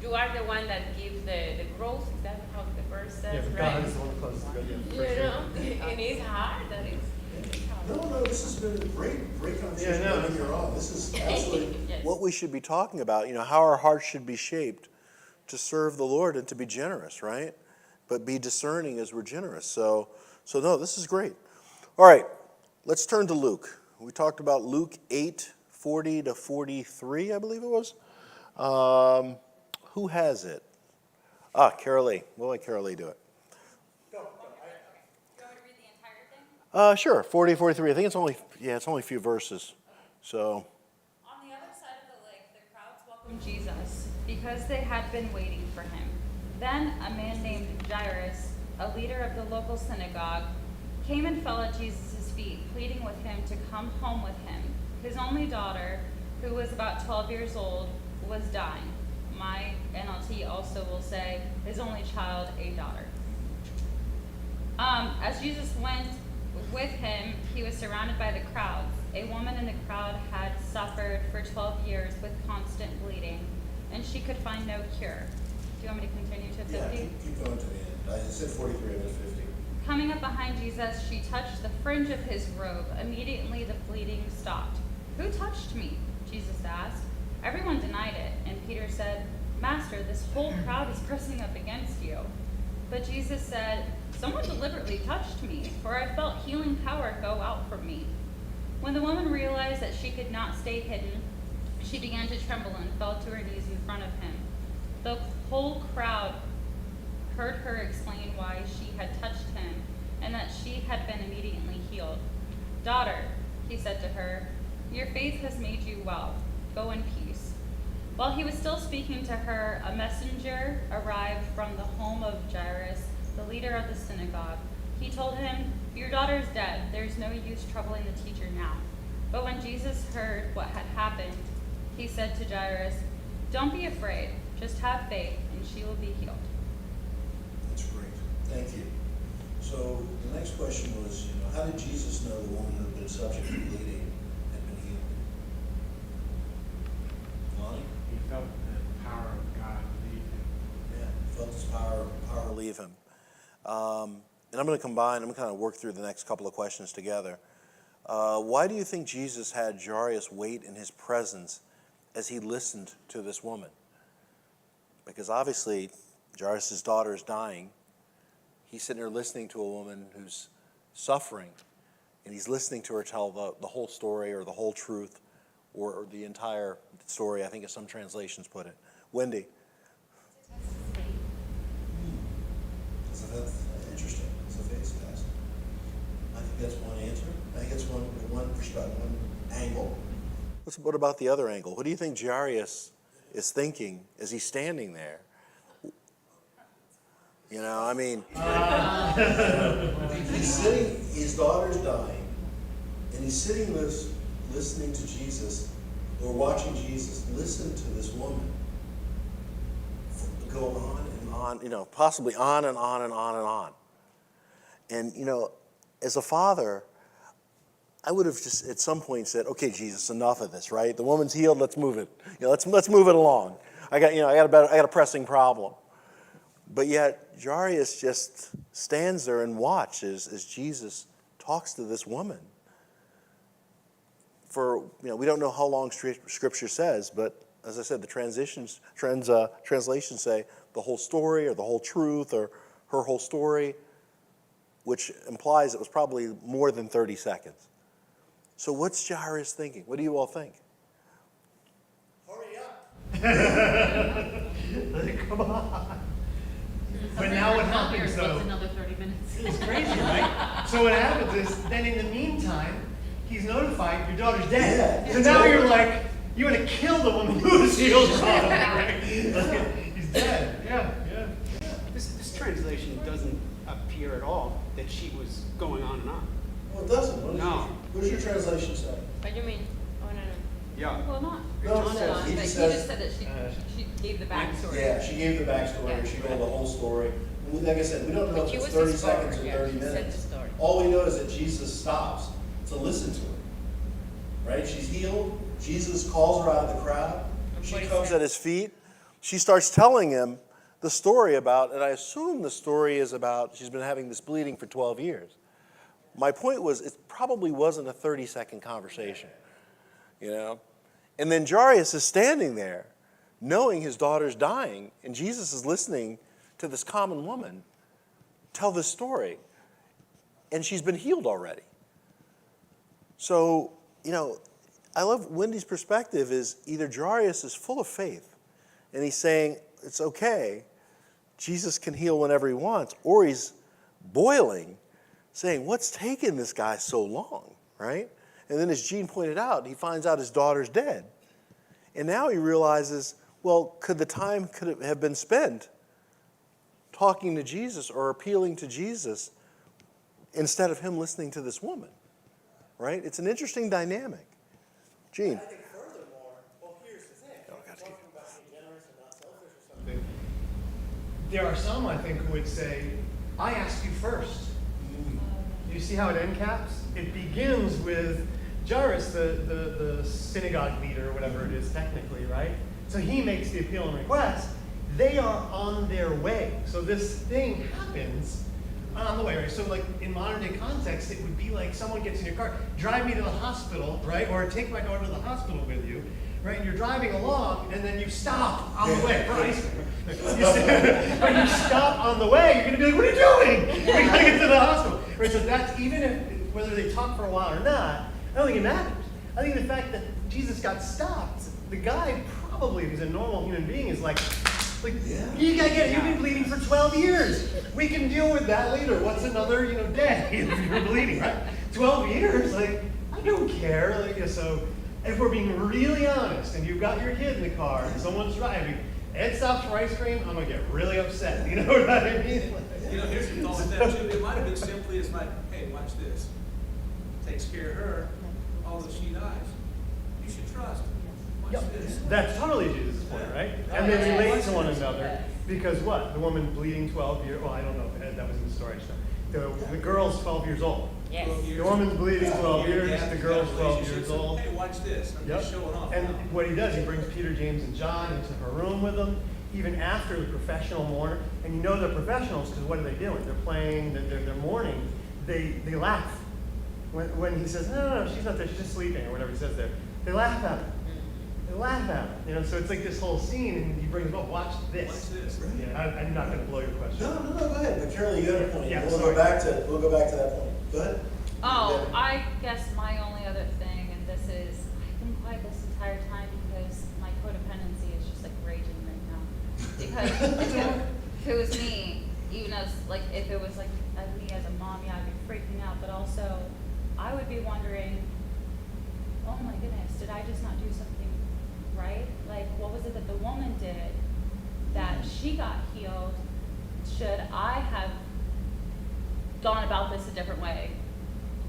you are the one that gives the growth. Is that how the verse says, Yeah, but right? God is the one who closes the good. Yeah, for You sure. know, and it's hard. That is. No, this has been a great conversation. Yeah, no. I think you're on. This is absolutely. Yes. What we should be talking about, how our hearts should be shaped to serve the Lord and to be generous, right? But be discerning as we're generous. So no, this is great. All right, let's turn to Luke. We talked about Luke 8:40 to 43, I believe it was. Who has it? Carol Lee. We'll let Carol Lee do it. Do you want me to read the entire thing? Sure, 40, 43. I think it's only a few verses. So, On the other side of the lake, the crowds welcomed Jesus because they had been waiting for him. Then a man named Jarius, a leader of the local synagogue, came and fell at Jesus' feet, pleading with him to come home with him. His only daughter, who was about 12 years old, was dying. My NLT also will say, his only child, a daughter. As Jesus went with him, he was surrounded by the crowds. A woman in the crowd had suffered for 12 years with constant bleeding, and she could find no cure. Do you want me to continue to 50? Yeah, keep going to the end. I said 43, I meant 50. Coming up behind Jesus, she touched the fringe of his robe. Immediately the bleeding stopped. Who touched me? Jesus asked. Everyone denied it, and Peter said, Master, this whole crowd is pressing up against you. But Jesus said, Someone deliberately touched me, for I felt healing power go out from me. When the woman realized that she could not stay hidden, she began to tremble and fell to her knees in front of him. The whole crowd heard her explain why she had touched him and that she had been immediately healed. Daughter, he said to her, your faith has made you well. Go in peace. While he was still speaking to her, a messenger arrived from the home of Jarius, the leader of the synagogue. He told him, your daughter is dead. There's no use troubling the teacher now. But when Jesus heard what had happened, he said to Jarius, don't be afraid. Just have faith, and she will be healed. That's great. Thank you. So the next question was, how did Jesus know the woman who had been subject to bleeding had been healed? Lonnie? He felt the power of God leave him. Yeah, felt his power leave him. And I'm going to kind of work through the next couple of questions together. Why do you think Jesus had Jarius wait in his presence as he listened to this woman? Because obviously, Jairus' daughter is dying. He's sitting there listening to a woman who's suffering, and he's listening to her tell the whole story or the whole truth or the entire story, I think as some translations put it. Wendy? So that's interesting. It's a faith test. I think that's one answer. I think that's one perspective, one angle. What about the other angle? What do you think Jarius is thinking as he's standing there? He's sitting, his daughter's dying, and he's sitting listening to Jesus, or watching Jesus listen to this woman go on and on. Possibly on and on and on and on. And, as a father, I would have just at some point said, okay, Jesus, enough of this, right? The woman's healed, let's move it. Let's move it along. I got a pressing problem. But yet, Jarius just stands there and watches as Jesus talks to this woman. We don't know how long Scripture says, but as I said, the translations say the whole story or the whole truth or her whole story, which implies it was probably more than 30 seconds. So what's Jarius thinking? What do you all think? Hurry up. Come on. But now what happens, though? What's another 30 minutes? It's crazy, right? So what happens is, then in the meantime, he's notified your daughter's dead. So now you're like, you want to kill the woman who was healed from it, right? He's dead. Yeah. This translation doesn't appear at all that she was going on and on. Well, it doesn't. No. What does your translation say? What do you mean? Oh, no. Yeah. Well, not. No, Not it at all. says- he But just he says- just said that she gave the backstory. Yeah, she gave the backstory, Yeah. she told the whole story. Like I said, we don't know But if she it's was 30 his seconds or forward, yeah, 30 she said minutes. the story. All we know is that Jesus stops to listen to her. Right? She's healed. Jesus calls her out of the crowd. She comes at his feet. She starts telling him the story about, and I assume the story is about, she's been having this bleeding for 12 years. My point was, it probably wasn't a 30-second conversation, you know? And then Jarius is standing there, knowing his daughter's dying, and Jesus is listening to this common woman tell this story. And she's been healed already. So, you know, I love Wendy's perspective is either Jarius is full of faith, and he's saying, it's okay, Jesus can heal whenever he wants, or he's boiling, saying, what's taking this guy so long, right? And then as Gene pointed out, he finds out his daughter's dead. And now he realizes, well, could it have been spent talking to Jesus or appealing to Jesus instead of him listening to this woman, right? It's an interesting dynamic. Gene. I think furthermore, well, here's the thing. Talking about being generous and not selfish or something. There are some, I think, who would say, I asked you first. You see how it end caps? It begins with Jarius, the synagogue leader, or whatever it is technically, right? So he makes the appeal and request. They are on their way. So this thing happens on the way, right? So like in modern day context, it would be like someone gets in your car, drive me to the hospital, right? Or take my daughter to the hospital with you, right? And you're driving along, and then you stop on the way for ice cream. When you stop on the way, you're gonna be like, what are you doing? We gotta get to the hospital. Right? So that's, even if, whether they talk for a while or not, I don't think it matters. I think the fact that Jesus got stopped, the guy probably, if he's a normal human being, is like, you gotta get it. You've been bleeding for 12 years. We can deal with that later. What's another, day if you're bleeding, right? 12 years, like, I don't care. Like, so if we're being really honest, and you've got your kid in the car, and someone's driving, Ed stops for ice cream, I'm gonna get really upset. You know what I mean? Here's the thought with that too. It might have been simply as like, hey, watch this. Takes care of her, although she dies. You should trust. Watch this. That's totally Jesus' point, right? And they relate to one another. Because what? The woman bleeding 12 years, well, I don't know if that was in the story. The girl's 12 years old. Yes. The woman's bleeding 12 years, the girl's 12 years old. Hey, watch this. I'm just showing off. And what he does, he brings Peter, James, and John into her room with him, even after the professional mourner. And you know they're professionals because what are they doing? They're playing, they're mourning. They laugh. When he says, no, she's not there, she's just sleeping, or whatever he says there. They laugh at him. They laugh at him. So it's like this whole scene, and he brings them up, watch this. Watch this. Yeah, I'm not going to blow your question. No, go ahead. But Carol, you got a point. Yeah, we'll sorry. go back to that point. Go ahead. Oh, I guess my only other thing, and this is, I've been quiet this entire time because my codependency is just like raging right now. Because if it was me, even as like if it was like me as a mom, yeah, I'd be freaking out. But also, I would be wondering, oh my goodness, did I just not do something right? Like, what was it that the woman did that she got healed? Should I have gone about this a different way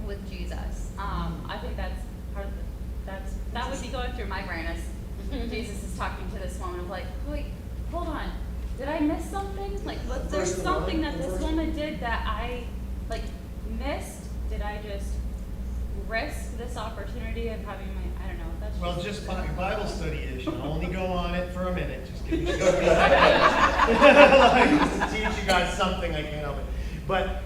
with Jesus? I think that's part of that would be going through my brain as Jesus is talking to this woman of like, wait, hold on, did I miss something? Like, was there something that this woman did that I like missed? Did I just risk this opportunity of having my, I don't know. That's Well, just Bible study-ish, and only go on it for a minute. Just give me just to teach you guys something, I can't help it. But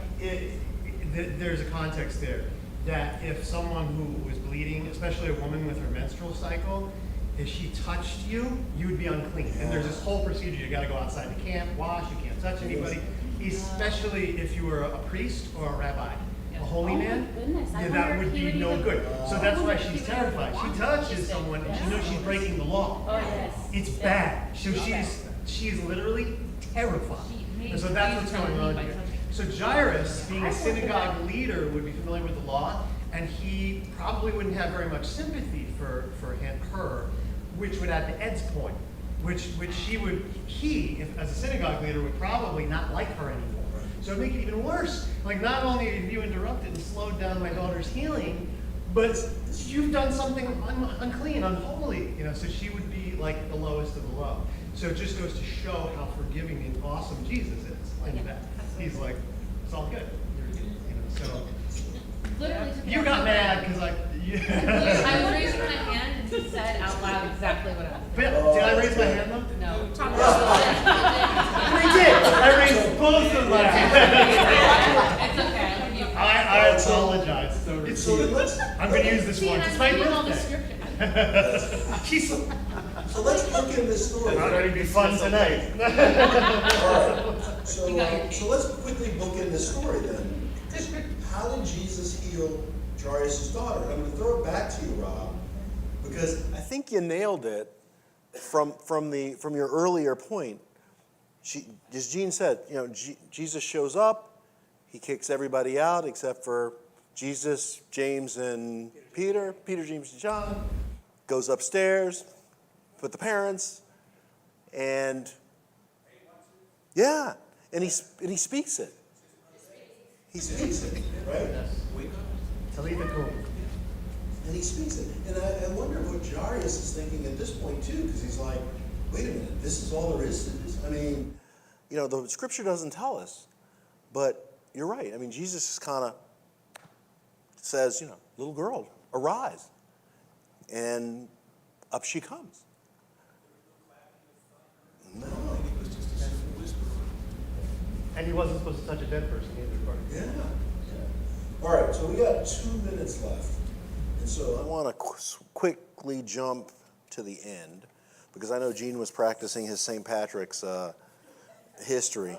there's a context there that if someone who was bleeding, especially a woman with her menstrual cycle, if she touched you, you would be unclean. And there's this whole procedure. You got to go outside the camp, wash. You can't touch anybody, especially if you were a priest or a rabbi. A holy man, goodness, I yeah, wonder that if would he be would no even- good. So that's why if he she's would terrified. want She to touches use it. someone and she Yeah. knows she's breaking the law. Oh, yes. It's bad. So she's literally terrified. She And so that's what's made going on by here. something. So Jarius, being a synagogue leader, would be familiar with the law, and he probably wouldn't have very much sympathy for her, which would add to Ed's point, which he, as a synagogue leader, would probably not like her anymore. So it'd make it even worse. Like, not only have you interrupted and slowed down my daughter's healing, but you've done something unclean, unholy. So she would be like the lowest of the low. So it just goes to show how forgiving and awesome Jesus is in that. He's like, it's all good. So Literally took me you out got of mad it. because I was raising my hand and he said out loud exactly what I was thinking. Did I raise my hand though? No. I did. I raised both of my hands. It's okay, I'll give you. I apologize. I'm going to use this See, one. and It's I'm my reading all the birthday. scripture. She's So let's book in this story. not going to be fun tonight. All right. You got your So let's quickly book in this story then. How did Jesus heal Jarius' daughter? And I'm going to throw it back to you, Rob, because I think you nailed it from your earlier point. As Gene said, Jesus shows up, he kicks everybody out except for Jesus, James, and Peter, James, and John, goes upstairs with the parents, and and he speaks it. he speaks it, right? Talitha Kum. And he speaks it. And I wonder what Jarius is thinking at this point, too, because he's like, wait a minute, this is all there is to this? I mean, The scripture doesn't tell us, but you're right. I mean, Jesus just kind of says, little girl, arise. And up she comes. no. And he wasn't supposed to touch a dead person either, according to Yeah. All right, so we got 2 minutes left. And so I want to quickly jump to the end, because I know Gene was practicing his St. Patrick's history.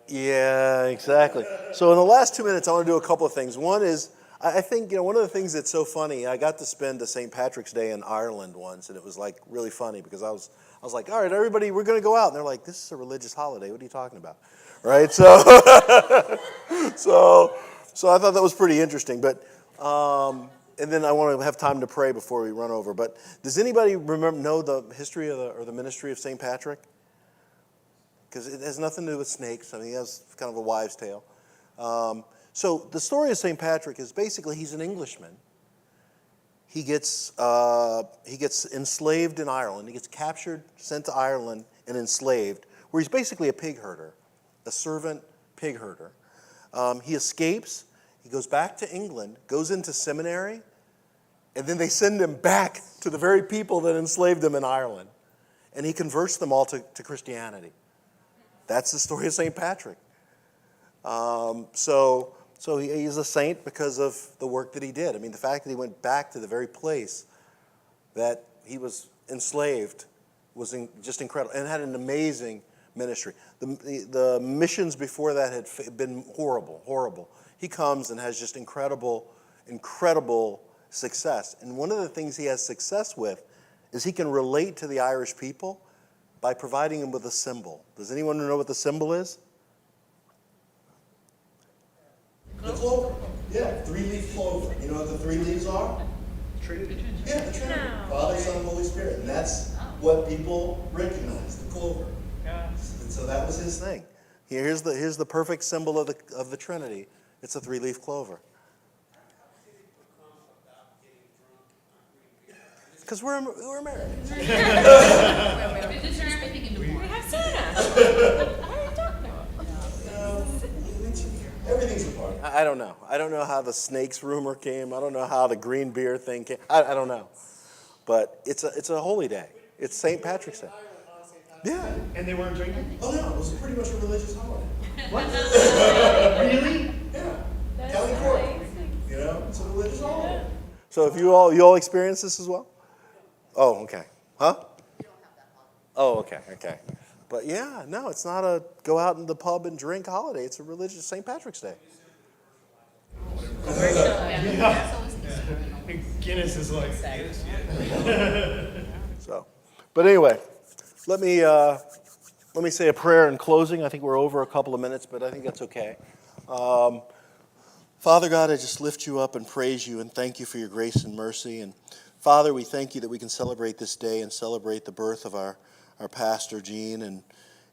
Yeah, exactly. So in the last 2 minutes, I want to do a couple of things. One is, I think, one of the things that's so funny, I got to spend a St. Patrick's Day in Ireland once, and it was like really funny because I was like, all right, everybody, we're going to go out. And they're like, this is a religious holiday. What are you talking about? Right? So, so I thought that was pretty interesting. But, and then I want to have time to pray before we run over. But does anybody know the history of or the ministry of St. Patrick? Because it has nothing to do with snakes. I mean, he has kind of a wives' tale. So the story of St. Patrick is basically he's an Englishman. He gets enslaved in Ireland. He gets captured, sent to Ireland, and enslaved, where he's basically a pig herder, a servant pig herder. He escapes. He goes back to England, goes into seminary, and then they send him back to the very people that enslaved him in Ireland. And he converts them all to Christianity. That's the story of St. Patrick. So he's a saint because of the work that he did. I mean, the fact that he went back to the very place that he was enslaved was just incredible, and had an amazing ministry. The missions before that had been horrible. He comes and has just incredible success. And one of the things he has success with is he can relate to the Irish people by providing them with a symbol. Does anyone know what the symbol is? the clover. Yeah, 3-leaf clover. You know what the 3 leaves are? Trinity. Yeah, the Trinity. No. Father, Son, Holy Spirit. And that's what people recognize, the clover. And so that was his thing. Here's the perfect symbol of the Trinity. It's a 3-leaf clover. Because we're Americans. It just turned everything into We one. have Santa. What are you talking about? Everything's a party. I don't know. I don't know how the snakes rumor came. I don't know how the green beer thing came. I don't know. But it's a holy day. It's St. Patrick's Day. Yeah. And they weren't drinking? Oh no, it was pretty much a religious holiday. What? Really? Yeah. County court. You know, it's a religious holiday. So if you all experience this as well? Oh, okay. Huh? Oh, okay. But yeah, no, it's not a go out in the pub and drink holiday. It's a religious St. Patrick's Day. Guinness is like. So, but anyway, let me say a prayer in closing. I think we're over a couple of minutes, but I think that's okay. Father God, I just lift you up and praise you and thank you for your grace and mercy. And Father, we thank you that we can celebrate this day and celebrate the birth of our pastor, Gene.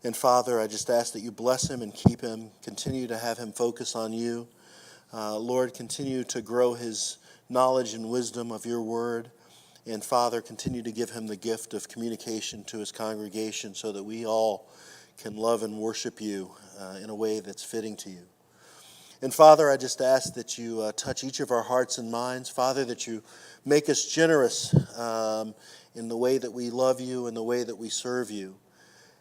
And Father, I just ask that you bless him and keep him, continue to have him focus on you. Lord, continue to grow his knowledge and wisdom of your word. And Father, continue to give him the gift of communication to his congregation so that we all can love and worship you in a way that's fitting to you. And Father, I just ask that you touch each of our hearts and minds. Father, that you make us generous in the way that we love you and the way that we serve you.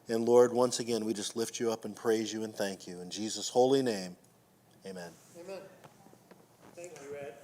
And Lord, once again, we just lift you up and praise you and thank you. In Jesus' holy name, amen. Amen. Thank you, Ed.